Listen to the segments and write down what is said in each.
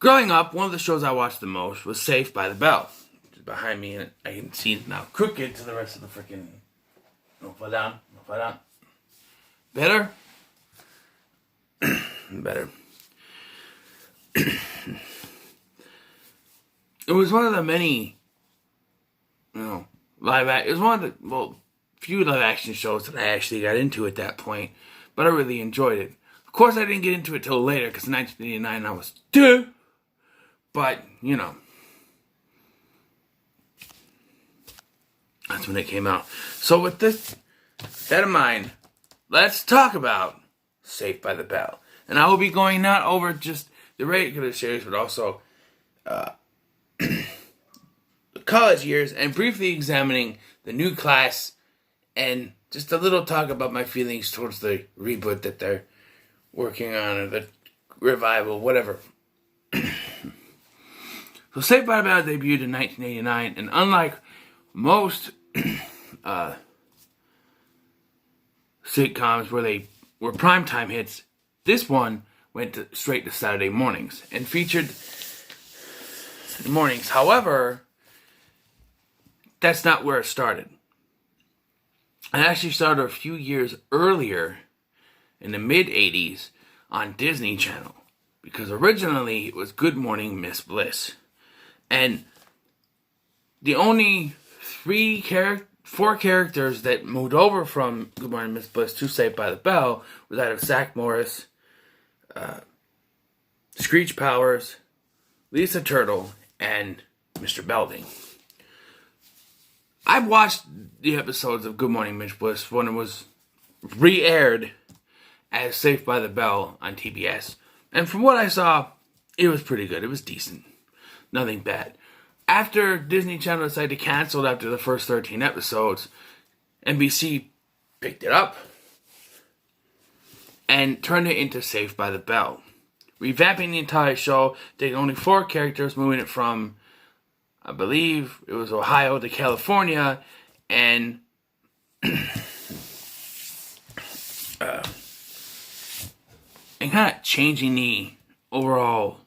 Growing up, one of the shows I watched the most was Saved by the Bell. Which is behind me, and I can see it now crooked to the rest of the freaking... No, fall down. No, fall down. Better? Better. It was one of the many, it was one of the, few live action shows that I actually got into at that point, but I really enjoyed it. Of course, I didn't get into it till later, because in 1989 I was 2, but, that's when it came out. So with that in mind, let's talk about Saved by the Bell. And I will be going not over just the regular series, but also the college years, and briefly examining the new class, and just a little talk about my feelings towards the reboot that they're working on, or the revival, whatever. So Saved by the Bell debuted in 1989, and unlike most sitcoms where they were primetime hits, this one went straight to Saturday mornings and featured mornings. However, that's not where it started. It actually started a few years earlier, in the mid-'80s, on Disney Channel, because originally it was Good Morning Miss Bliss. And the only 4 characters that moved over from Good Morning Miss Bliss to Saved by the Bell was that of Zach Morris, Screech Powers, Lisa Turtle, and Mr. Belding. I've watched the episodes of Good Morning Miss Bliss when it was re-aired as Saved by the Bell on TBS. And from what I saw, it was pretty good. It was decent. Nothing bad. After Disney Channel decided to cancel it after the first 13 episodes, NBC picked it up and turned it into Saved by the Bell, revamping the entire show, taking only 4 characters, moving it from, I believe it was Ohio to California, and kind of changing the overall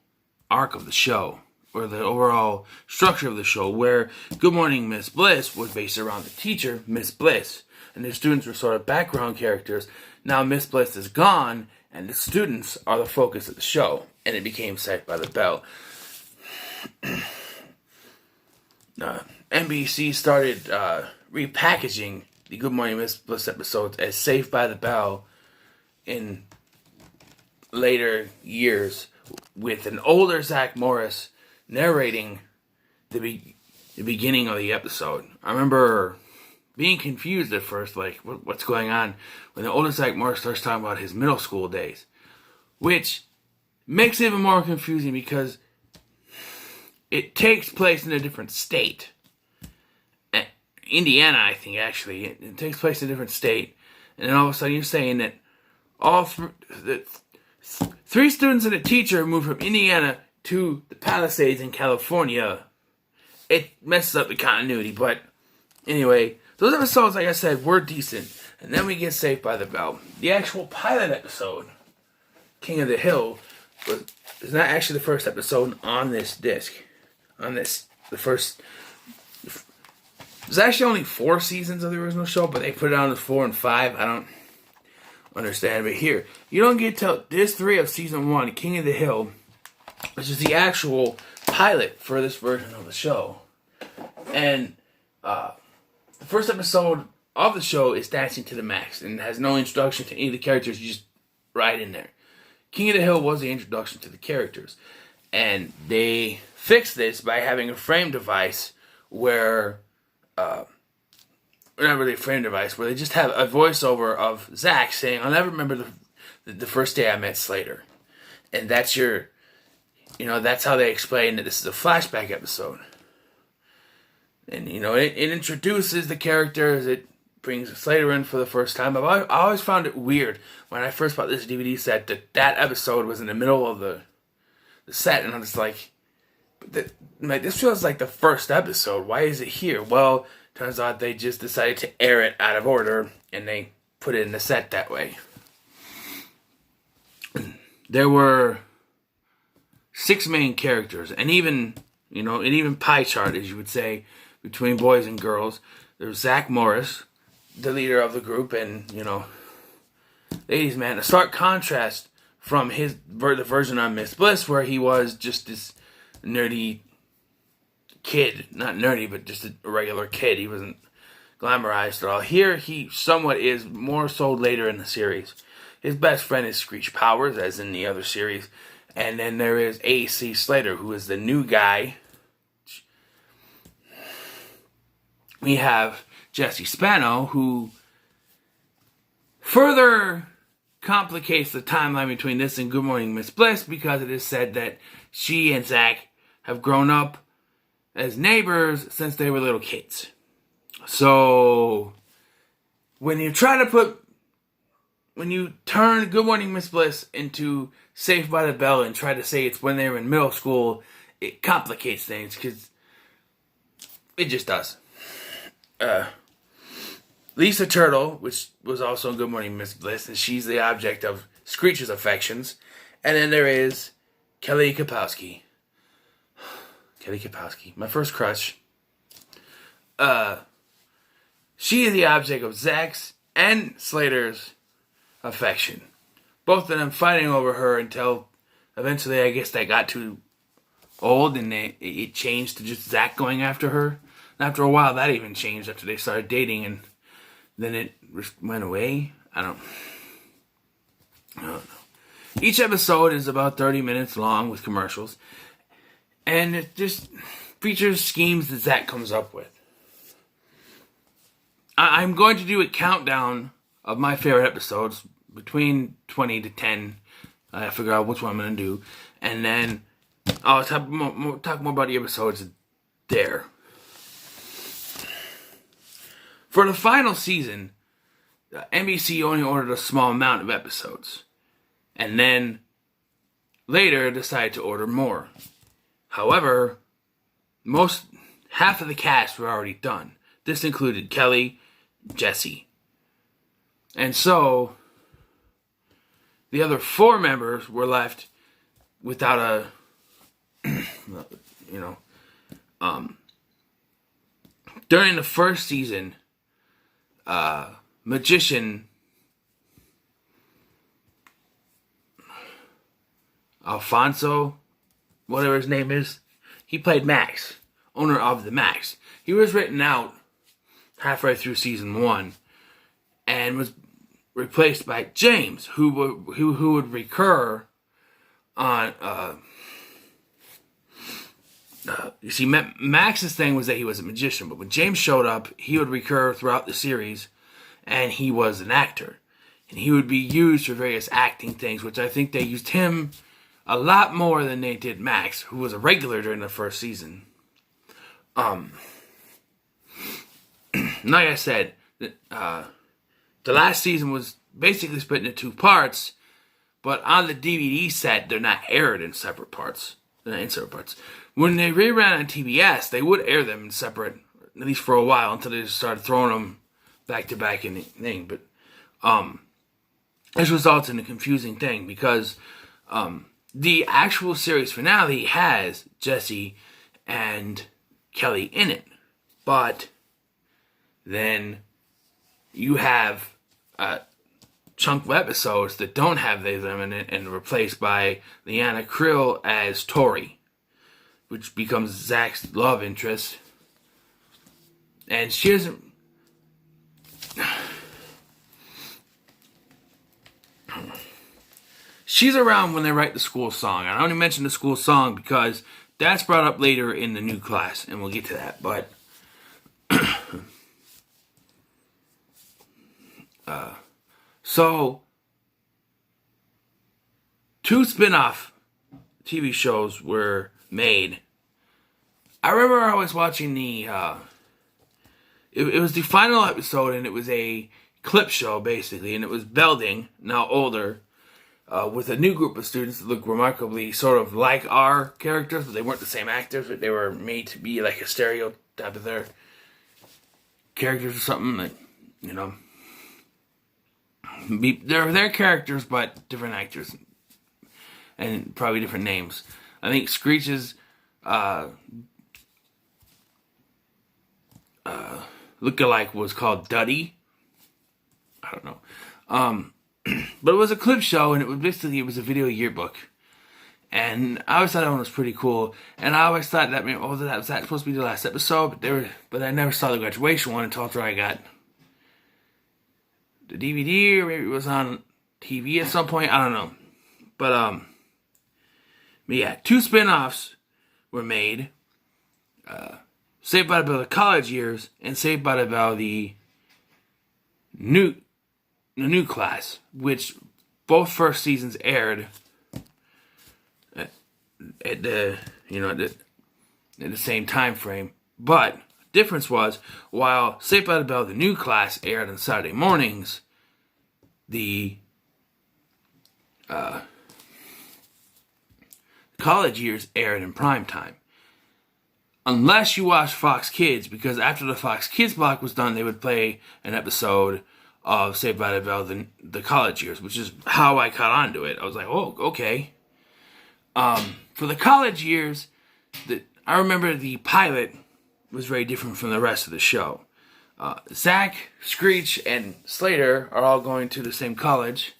arc of the show, or the overall structure of the show, where Good Morning Miss Bliss was based around the teacher, Miss Bliss, and the students were sort of background characters. Now Miss Bliss is gone, and the students are the focus of the show, and it became Saved by the Bell. NBC started repackaging the Good Morning Miss Bliss episodes as Saved by the Bell in later years, with an older Zach Morris narrating the beginning of the episode. I remember being confused at first, like, what's going on, when the older Zach Morris starts talking about his middle school days, which makes it even more confusing because it takes place in a different state. Indiana, I think, actually. It takes place in a different state. And then all of a sudden you're saying that all 3 students and a teacher moved from Indiana to the Palisades in California. It messes up the continuity, but anyway, those episodes, like I said, were decent. And then we get Saved by the Bell. The actual pilot episode, King of the Hill, is not actually the first episode on this disc. There's actually only 4 seasons of the original show, but they put it on as 4 and 5. I don't understand. But here, you don't get till disc 3 of season 1, King of the Hill, which is the actual pilot for this version of the show. And the first episode of the show is Dancing to the Max, and has no introduction to any of the characters. You just ride in there. King of the Hill was the introduction to the characters. And they fixed this by having a frame device where... not really a frame device, where they just have a voiceover of Zach saying, "I'll never remember the first day I met Slater." And that's that's how they explain that this is a flashback episode. And, it introduces the characters, it brings Slater in for the first time. I always found it weird when I first bought this DVD set that episode was in the middle of the set, and I'm just like, this feels like the first episode. Why is it here? Well, turns out they just decided to air it out of order, and they put it in the set that way. There were 6 main characters, and even pie chart, as you would say, between boys and girls. There's Zach Morris, the leader of the group, and ladies, man, a stark contrast from the version on Miss Bliss, where he was just this nerdy kid, not nerdy, but just a regular kid. He wasn't glamorized at all. Here, he somewhat is, more so later in the series. His best friend is Screech Powers, as in the other series. And then there is A.C. Slater, who is the new guy. We have Jesse Spano, who further complicates the timeline between this and Good Morning Miss Bliss, because it is said that she and Zach have grown up as neighbors since they were little kids. So, when you turn Good Morning Miss Bliss into Saved by the Bell and try to say it's when they were in middle school, it complicates things, because it just does. Lisa Turtle, which was also in Good Morning Miss Bliss, and she's the object of Screech's affections. And then there is Kelly Kapowski. Kelly Kapowski, my first crush. She is the object of Zach's and Slater's affection. Both of them fighting over her until eventually, I guess, they got too old and it changed to just Zach going after her. And after a while, that even changed after they started dating, and then it went away. I don't know. Each episode is about 30 minutes long with commercials, and it just features schemes that Zach comes up with. I'm going to do a countdown of my favorite episodes, between 20 to 10. I figure out which one I'm going to do. And then I'll talk more about the episodes there. For the final season, NBC only ordered a small amount of episodes. And then later decided to order more. However, half of the cast were already done. This included Kelly, Jesse. And so, the other 4 members were left without during the first season, magician Alfonso, whatever his name is, he played Max, owner of the Max. He was written out halfway through season 1 and was replaced by James, who would recur on. You see, Max's thing was that he was a magician, but when James showed up, he would recur throughout the series, and he was an actor, and he would be used for various acting things, which I think they used him a lot more than they did Max, who was a regular during the first season. Like I said, the last season was basically split into 2 parts, but on the DVD set, they're not aired in separate parts. They're not in separate parts. When they reran on TBS, they would air them in separate, at least for a while, until they just started throwing them back to back in the thing. But this results in a confusing thing, because the actual series finale has Jesse and Kelly in it. But then you have a chunk of episodes that don't have them in it and replaced by Leanna Krill as Tori, which becomes Zach's love interest. And she doesn't... She's around when they write the school song. I only mention the school song because that's brought up later in the new class, and we'll get to that. But so 2 spin-off TV shows were made. I remember I was watching the it was the final episode, and it was a clip show basically, and it was Belding, now older, with a new group of students that looked remarkably sort of like our characters, but they weren't the same actors, but they were made to be like a stereotype of their characters or something, like, you know. They're their characters, but different actors. And probably different names. I think Screech's lookalike was called Duddy. I don't know. But it was a clip show, and it was a video yearbook. And I always thought that one was pretty cool. And I always thought that was that supposed to be the last episode? But I never saw the graduation one until after I got the DVD, or maybe it was on TV at some point. I don't know. But yeah, 2 spin-offs were made. Saved by the Bell: The College Years and Saved by the Bell: The New Class, which both first seasons aired at the same time frame. But difference was, while Saved by the Bell: The New Class aired on Saturday mornings, the College Years aired in prime time. Unless you watch Fox Kids, because after the Fox Kids block was done, they would play an episode of Saved by the Bell: The College Years, which is how I caught on to it. I was like, oh, okay. For the College Years, I remember the pilot was very different from the rest of the show. Zach, Screech, and Slater are all going to the same college,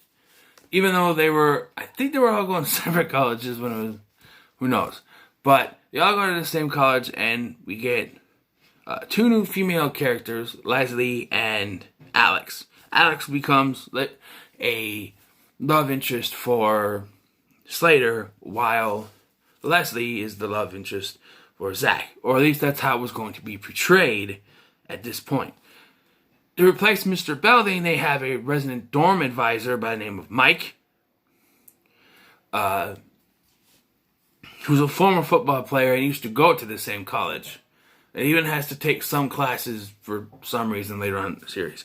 even though I think they were all going to separate colleges when it was, who knows. But they all go to the same college, and we get 2 new female characters, Leslie and Alex. Alex becomes a love interest for Slater, while Leslie is the love interest for Zach. Or at least that's how it was going to be portrayed at this point. To replace Mr. Belding, they have a resident dorm advisor by the name of Mike, who's a former football player and used to go to the same college. And even has to take some classes for some reason later on in the series.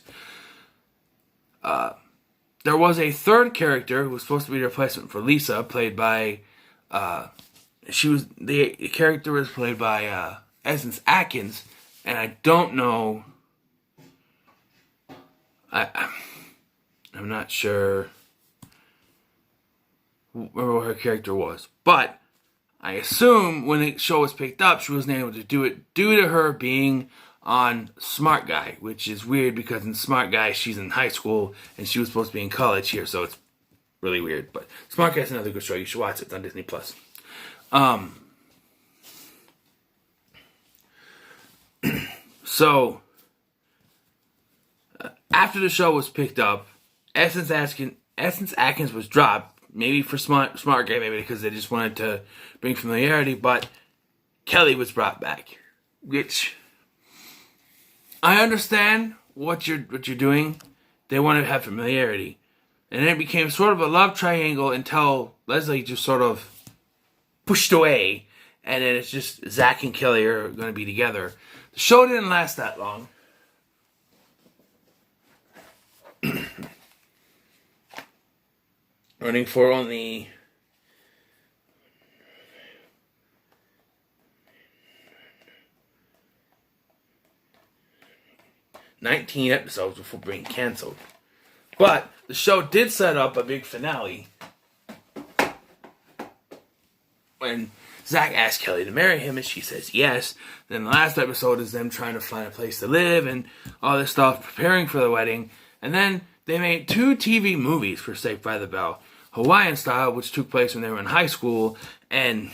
There was a third character who was supposed to be the replacement for Lisa, played by the character was played by Essence Atkins, and I don't know. I'm not sure what her character was, but I assume when the show was picked up, she wasn't able to do it due to her being on Smart Guy, which is weird because in Smart Guy she's in high school and she was supposed to be in college here, so it's really weird. But Smart Guy's another good show. You should watch it. It's on Disney Plus. So after the show was picked up, Essence Atkins was dropped. Maybe for Smart Guy, maybe because they just wanted to bring familiarity, but Kelly was brought back, which I understand what you're doing. They want to have familiarity, and then it became sort of a love triangle until Leslie just sort of pushed away, and then it's just Zach and Kelly are going to be together. The show didn't last that long. Running for only 19 episodes before being canceled. But the show did set up a big finale when Zach asked Kelly to marry him, and she says yes. Then the last episode is them trying to find a place to live and all this stuff, preparing for the wedding. And then they made 2 TV movies for Saved by the Bell. Hawaiian Style, which took place when they were in high school, and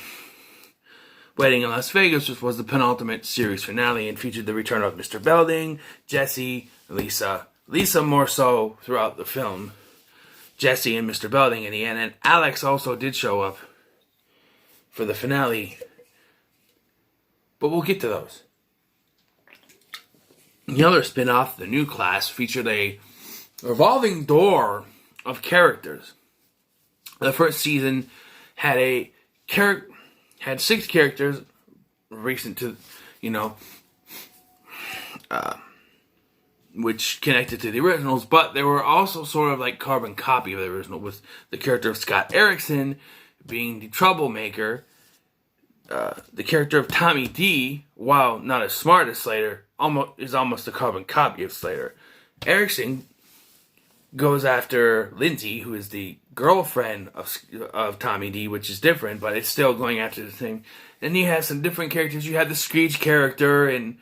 Wedding in Las Vegas, which was the penultimate series finale and featured the return of Mr. Belding, Jesse, Lisa. Lisa more so throughout the film. Jesse and Mr. Belding in the end. And Alex also did show up for the finale. But we'll get to those. The other spin-off, The New Class, featured a revolving door of characters. The first season had 6 characters, recent to, which connected to the originals, but they were also sort of like carbon copy of the original, with the character of Scott Erickson being the troublemaker. The character of Tommy D, while not as smart as Slater, is almost a carbon copy of Slater. Erickson goes after Lindsay, who is the girlfriend of Tommy D, which is different, but it's still going after the thing. And you have some different characters. You have the Screech character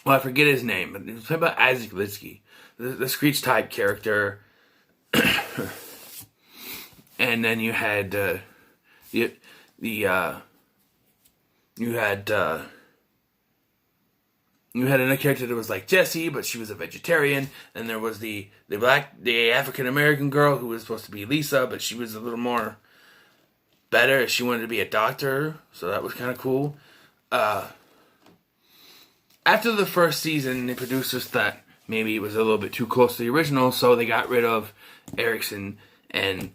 well, I forget his name, but it's about Isaac Litsky, the Screech type character. And then you had you had another character that was like Jessie, but she was a vegetarian. And there was the African American girl who was supposed to be Lisa, but she was a little more better. She wanted to be a doctor, so that was kind of cool. After the first season, the producers thought maybe it was a little bit too close to the original, so they got rid of Erickson and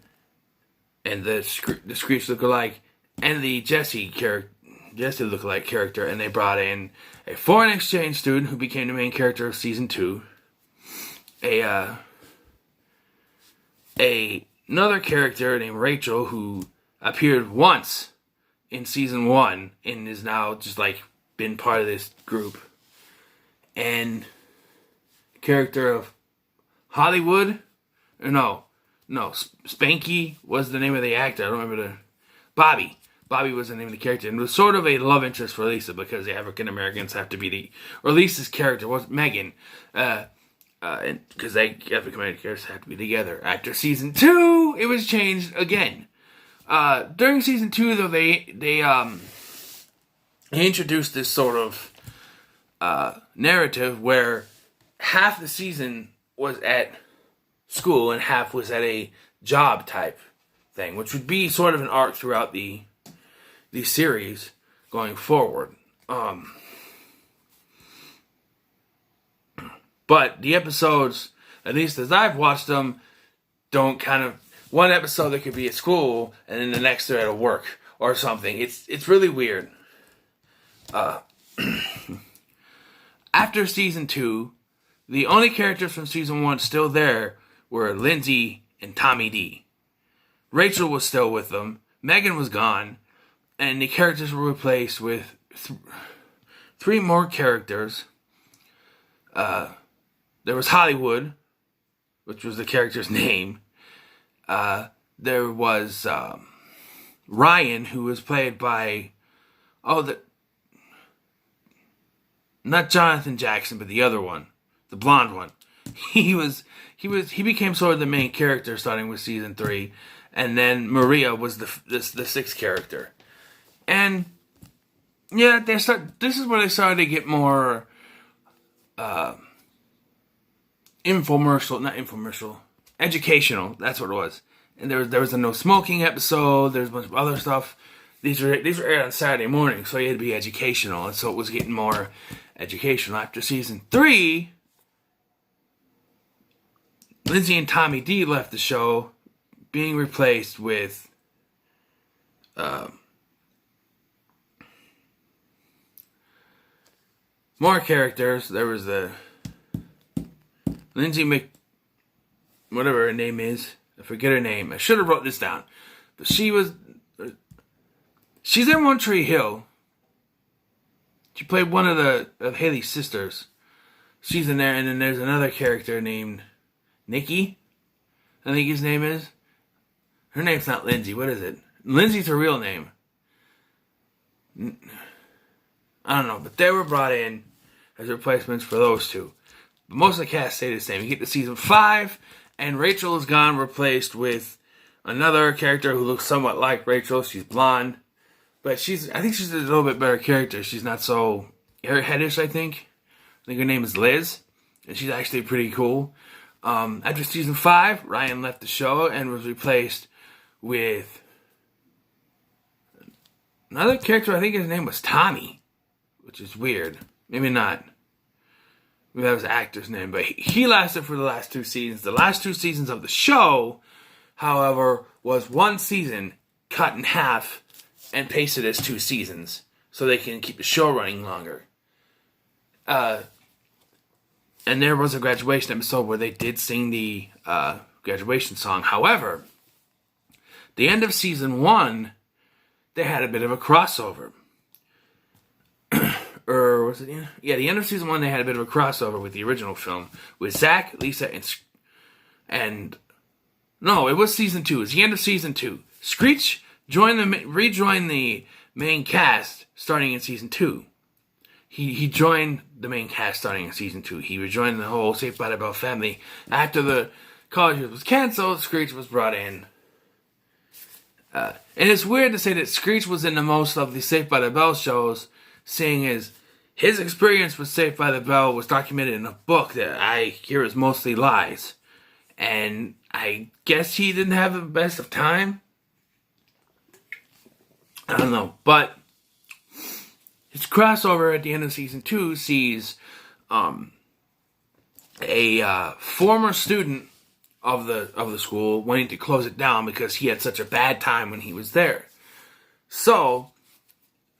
the Screech lookalike and the Jesse lookalike character, and they brought in a foreign exchange student who became the main character of season 2. Another character named Rachel who appeared once in season 1 and is now just like been part of this group. And character of Hollywood, Spanky was the name of the actor. I don't remember the Bobby. Bobby was the name of the character, and it was sort of a love interest for Lisa because the African Americans have to be Lisa's character was Megan, because they African American characters have to be together. After season 2, it was changed again. During season 2, though, they introduced this sort of narrative where half the season was at school and half was at a job type thing, which would be sort of an arc throughout the series going forward. But the episodes, at least as I've watched them, don't kind of... One episode they could be at school, and then the next they're at work or something. It's really weird. After season 2, the only characters from season 1 still there were Lindsay and Tommy D. Rachel was still with them. Megan was gone. And the characters were replaced with 3 more characters. There was Hollywood, which was the character's name. There was Ryan, who was played by... not Jonathan Jackson, but the other one. The blonde one. He became sort of the main character starting with season 3. And then Maria was the 6th character. And yeah, this is where they started to get more educational. That's what it was. And there was a no smoking episode. There's a bunch of other stuff. These were aired on Saturday morning, so you had to be educational, and so it was getting more educational. After season 3, Lindsay and Tommy D left the show, being replaced with more characters. There was the Lindsay whatever her name is. I forget her name. I should have wrote this down. But she's in One Tree Hill. She played one of Haley's sisters. She's in there, and then there's another character named Nikki, I think his name is. Her name's not Lindsay. What is it? Lindsay's her real name. I don't know, but they were brought in as replacements for those two. But most of the cast stayed the same. You get to season 5, and Rachel is gone, replaced with another character who looks somewhat like Rachel. She's blonde, but I think she's a little bit better character. She's not so airheadish, I think. I think her name is Liz, and she's actually pretty cool. After season 5, Ryan left the show and was replaced with another character. I think his name was Tommy, which is weird. Maybe not. Maybe that was the actor's name, but he lasted for the last 2 seasons. The last 2 seasons of the show, however, was 1 season cut in half and pasted as 2 seasons so they can keep the show running longer. And there was a graduation episode where they did sing the graduation song. However, the end of season 1, they had a bit of a crossover. or was it? Yeah, the end of season 1, they had a bit of a crossover with the original film with Zach, Lisa, and no, it was season 2. It was the end of season 2. Screech rejoined the main cast starting in season 2. He joined the main cast starting in season 2. He rejoined the whole Saved by the Bell family after the college year was canceled. Screech was brought in. And it's weird to say that Screech was in the most of the Saved by the Bell shows, seeing as his experience with Saved by the Bell was documented in a book that I hear is mostly lies. And I guess he didn't have the best of time. I don't know. But his crossover at the end of season 2 sees a former student of the school wanting to close it down because he had such a bad time when he was there. So,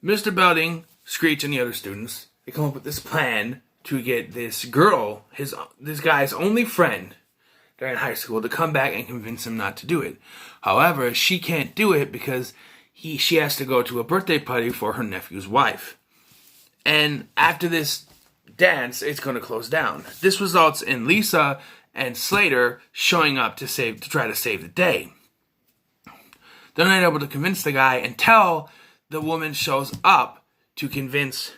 Mr. Belding, Screech, and the other students, they come up with this plan to get this girl, this guy's only friend during high school, to come back and convince him not to do it. However, she can't do it because she has to go to a birthday party for her nephew's wife. And after this dance, it's going to close down. This results in Lisa and Slater showing up to try to save the day. They're not able to convince the guy until the woman shows up to convince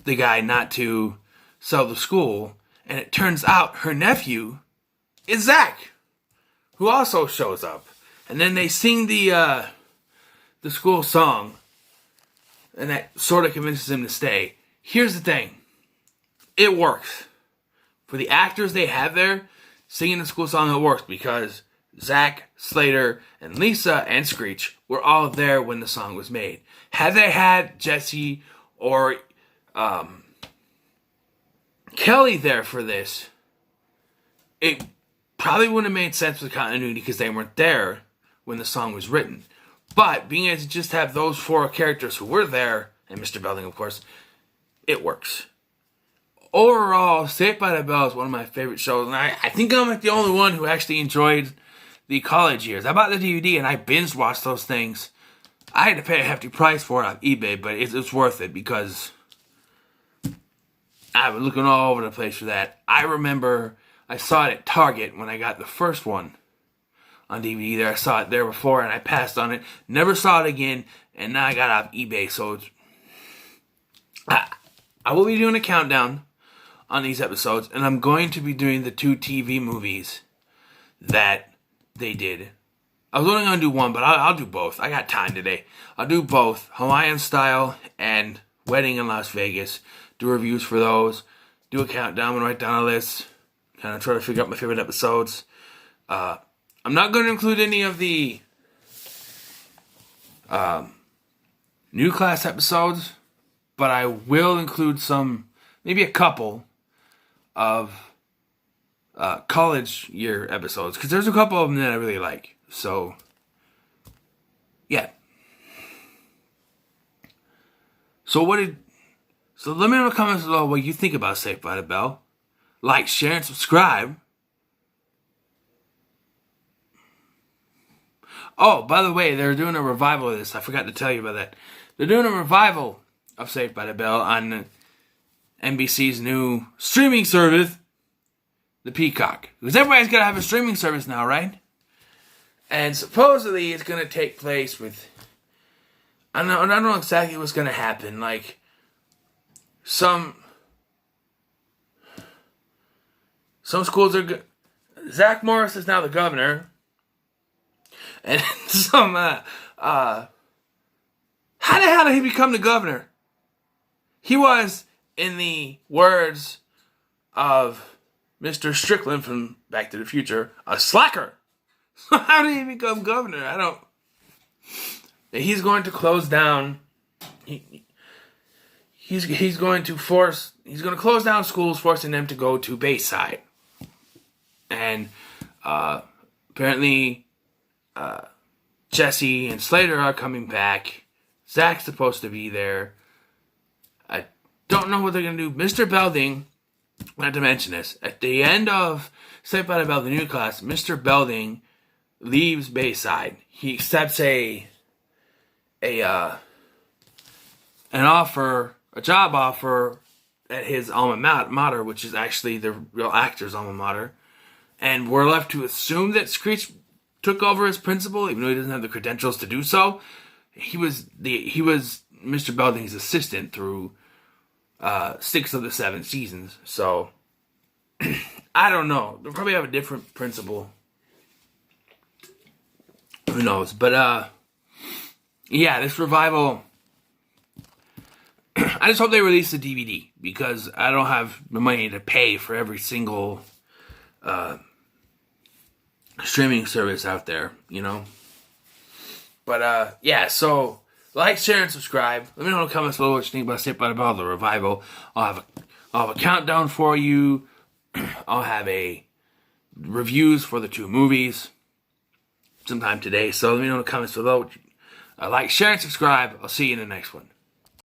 the guy not to sell the school. And it turns out her nephew is Zach, who also shows up. And then they sing the school song, and that sort of convinces him to stay. Here's the thing. It works. For the actors they have there, singing the school song, it works because Zach, Slater, and Lisa, and Screech were all there when the song was made. Had they had Jesse or Kelly there for this, it probably wouldn't have made sense with continuity because they weren't there when the song was written. But being able to just have those 4 characters who were there, and Mr. Belding, of course, it works. Overall, Saved by the Bell is one of my favorite shows, and I think I'm like the only one who actually enjoyed the college years. I bought the DVD and I binge watched those things. I had to pay a hefty price for it on eBay, but it's worth it because I've been looking all over the place for that. I remember I saw it at Target when I got the first one on DVD there. I saw it there before and I passed on it. Never saw it again, and now I got it off eBay. So I will be doing a countdown on these episodes, and I'm going to be doing the 2 TV movies that they did. I was only going to do one, but I'll do both. I got time today. I'll do both, Hawaiian Style and Wedding in Las Vegas. Do reviews for those. Do a countdown and write down a list. Kind of try to figure out my favorite episodes. I'm not going to include any of the new class episodes, but I will include maybe a couple of college year episodes, because there's a couple of them that I really like. So, yeah. So let me know in the comments below what you think about Saved by the Bell. Like, share, and subscribe. Oh, by the way, they're doing a revival of this. I forgot to tell you about that. They're doing a revival of Saved by the Bell on NBC's new streaming service, the Peacock. Because everybody's got to have a streaming service now, right? And supposedly it's going to take place with... I don't know exactly what's going to happen. Like, some schools are... Zach Morris is now the governor. And how the hell did he become the governor? He was, in the words of Mr. Strickland from Back to the Future, a slacker. How did he become governor? He's going to close down. He's going to close down schools, forcing them to go to Bayside. And apparently Jesse and Slater are coming back. Zach's supposed to be there. I don't know what they're going to do. Mr. Belding, not to mention this, at the end of Saved by the Bell, the new class, Mr. Belding leaves Bayside. He accepts an offer, a job offer at his alma mater, which is actually the real actor's alma mater. And we're left to assume that Screech took over as principal, even though he doesn't have the credentials to do so. He was Mr. Belding's assistant through 6 of the 7 seasons. So I don't know. They'll probably have a different principal. Who knows? But yeah, this revival. I just hope they release the DVD because I don't have the money to pay for every single streaming service out there, you know. But yeah, so like, share, and subscribe. Let me know in the comments below what you think about Saved by the Bell, the revival. I'll have a countdown for you. I'll have a reviews for the 2 movies sometime today. So let me know in the comments below. Like, share, and subscribe. I'll see you in the next one.